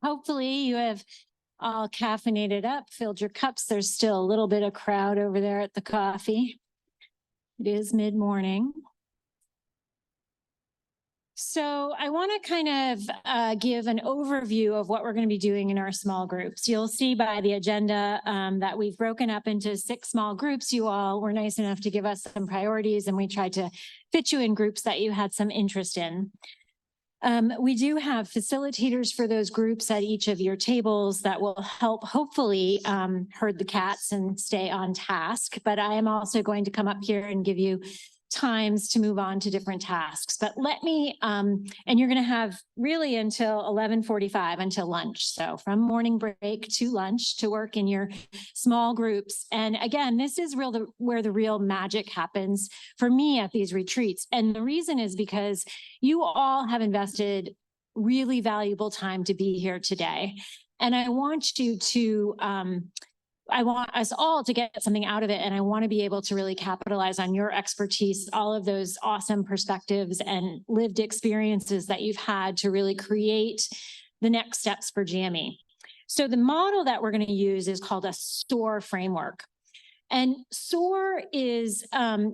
Hopefully you have all caffeinated up, filled your cups. There's still a little bit of crowd over there at the coffee. It is mid-morning. So I want to kind of give an overview of what we're going to be doing in our small groups. You'll see by the agenda that we've broken up into 6 small groups. You all were nice enough to give us some priorities, and we tried to fit you in groups that you had some interest in. We do have facilitators for those groups at each of your tables that will help hopefully herd the cats and stay on task. But I am also going to come up here and give you times to move on to different tasks. But let me, and you're going to have really until 11:45 until lunch. So from morning break to lunch to work in your small groups. And again, this is where the real magic happens for me at these retreats. And the reason is because you all have invested really valuable time to be here today. And I want you to, I want us all to get something out of it, and I want to be able to really capitalize on your expertise, all of those awesome perspectives and lived experiences that you've had to really create the next steps for GME. So the model that we're going to use is called a SOAR framework. And SOAR is,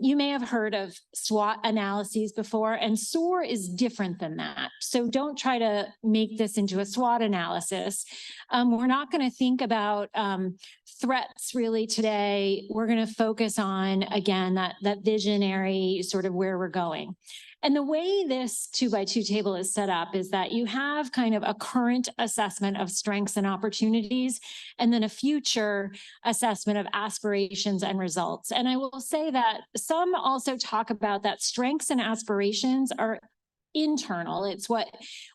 you may have heard of SWOT analyses before, and SOAR is different than that. So don't try to make this into a SWOT analysis. We're not going to think about threats really today. We're going to focus on, again, that visionary sort of where we're going. And the way this 2x2 table is set up is that you have kind of a current assessment of strengths and opportunities, and then a future assessment of aspirations and results. And I will say that some also talk about that strengths and aspirations are internal. It's what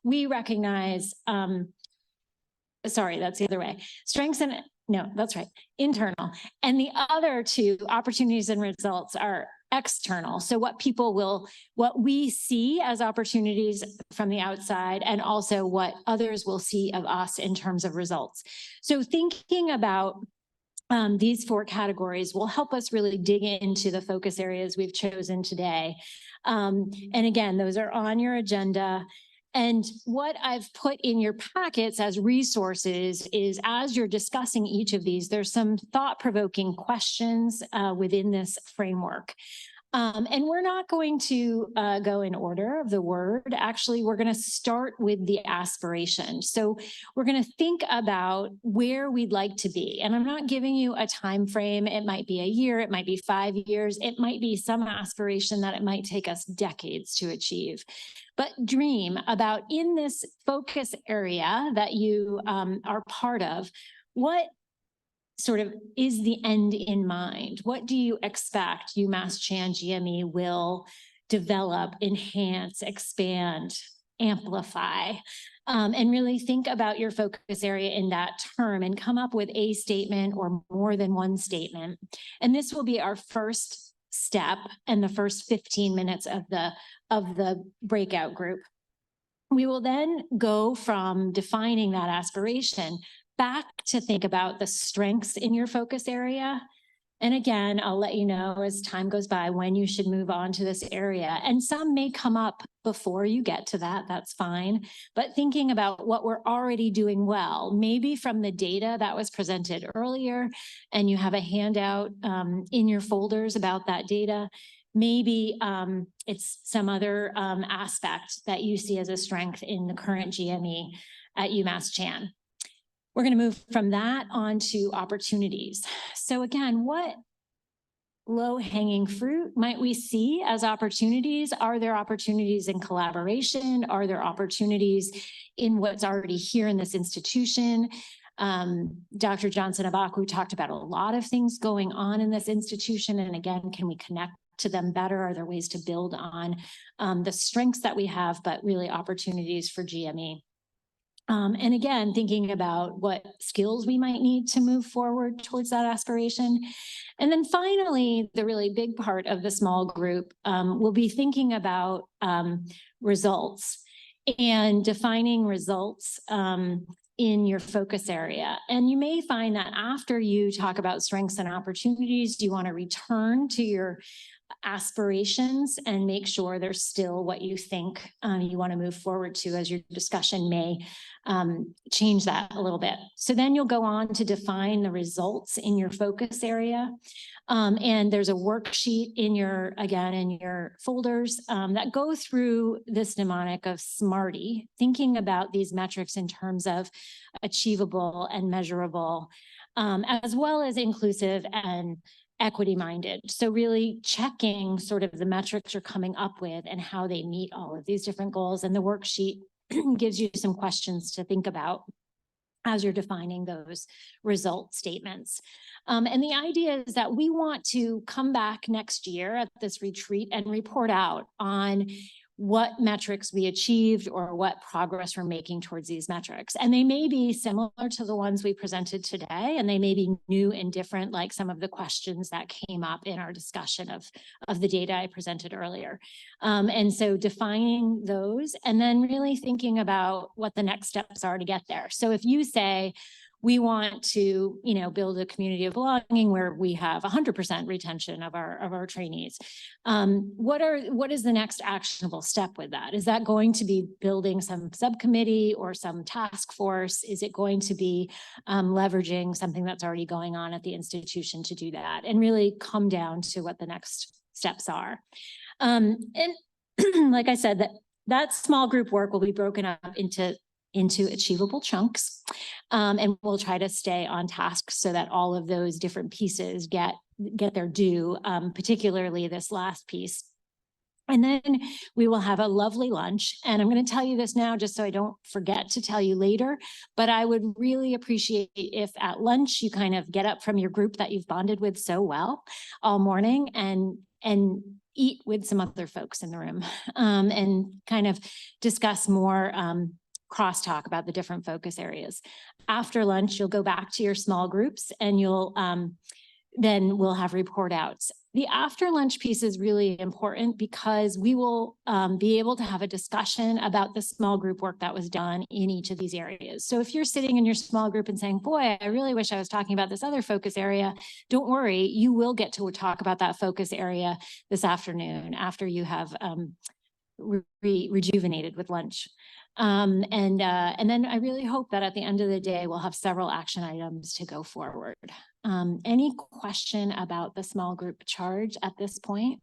we recognize. Sorry, that's the other way. Strengths and, no, that's right, internal. And the other two, opportunities and results, are external. So what we see as opportunities from the outside, and also what others will see of us in terms of results. So thinking about these 4 categories will help us really dig into the focus areas we've chosen today. And again, those are on your agenda. And what I've put in your packets as resources is, as you're discussing each of these, there's some thought-provoking questions within this framework. And we're not going to go in order of the word. Actually, we're going to start with the aspiration. So we're going to think about where we'd like to be. And I'm not giving you a time frame. It might be a year, it might be 5 years, it might be some aspiration that it might take us decades to achieve. But dream about, in this focus area that you are part of, what sort of is the end in mind? What do you expect UMass Chan GME will develop, enhance, expand, amplify? And really think about your focus area in that term and come up with a statement or more than one statement. And this will be our first step and the first 15 minutes of the breakout group. We will then go from defining that aspiration back to think about the strengths in your focus area. And again, I'll let you know as time goes by when you should move on to this area. And some may come up before you get to that, that's fine. But thinking about what we're already doing well, maybe from the data that was presented earlier, and you have a handout in your folders about that data. Maybe it's some other aspect that you see as a strength in the current GME at UMass Chan. We're going to move from that on to opportunities. So again, what low-hanging fruit might we see as opportunities? Are there opportunities in collaboration? Are there opportunities in what's already here in this institution? Dr. Johnson-Abaku talked about a lot of things going on in this institution. And again, can we connect to them better? Are there ways to build on the strengths that we have, but really opportunities for GME? And again, thinking about what skills we might need to move forward towards that aspiration. And then finally, the really big part of the small group will be thinking about results and defining results in your focus area. And you may find that after you talk about strengths and opportunities, you want to return to your aspirations and make sure they're still what you think you want to move forward to, as your discussion may change that a little bit. So then you'll go on to define the results in your focus area. And there's a worksheet in your folders that go through this mnemonic of SMARTY, thinking about these metrics in terms of achievable and measurable, as well as inclusive and equity-minded. So really checking sort of the metrics you're coming up with and how they meet all of these different goals. And the worksheet gives you some questions to think about as you're defining those result statements. And the idea is that we want to come back next year at this retreat and report out on what metrics we achieved or what progress we're making towards these metrics. And they may be similar to the ones we presented today, and they may be new and different, like some of the questions that came up in our discussion of the data I presented earlier. And so defining those and then really thinking about what the next steps are to get there. So if you say, we want to, build a community of belonging where we have 100% retention of our trainees. What is the next actionable step with that? Is that going to be building some subcommittee or some task force? Is it going to be leveraging something that's already going on at the institution to do that? And really come down to what the next steps are. And like I said, that small group work will be broken up into achievable chunks. And we'll try to stay on task so that all of those different pieces get their due, particularly this last piece. And then we will have a lovely lunch. And I'm going to tell you this now, just so I don't forget to tell you later, but I would really appreciate if at lunch you kind of get up from your group that you've bonded with so well all morning and eat with some other folks in the room, and kind of discuss more crosstalk about the different focus areas. After lunch, you'll go back to your small groups and then we'll have report outs. The after lunch piece is really important because we will be able to have a discussion about the small group work that was done in each of these areas. So if you're sitting in your small group and saying, boy, I really wish I was talking about this other focus area, don't worry, you will get to talk about that focus area this afternoon after you have rejuvenated with lunch. And then I really hope that at the end of the day, we'll have several action items to go forward. Any question about the small group charge at this point?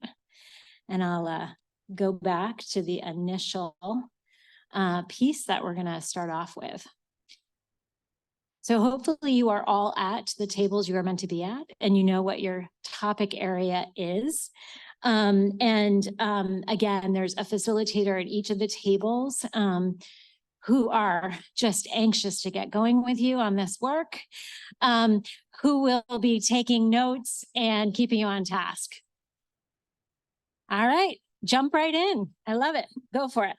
And I'll go back to the initial piece that we're going to start off with. So hopefully you are all at the tables you are meant to be at, and you know what your topic area is. Again, there's a facilitator at each of the tables who are just anxious to get going with you on this work, who will be taking notes and keeping you on task. All right, jump right in. I love it. Go for it.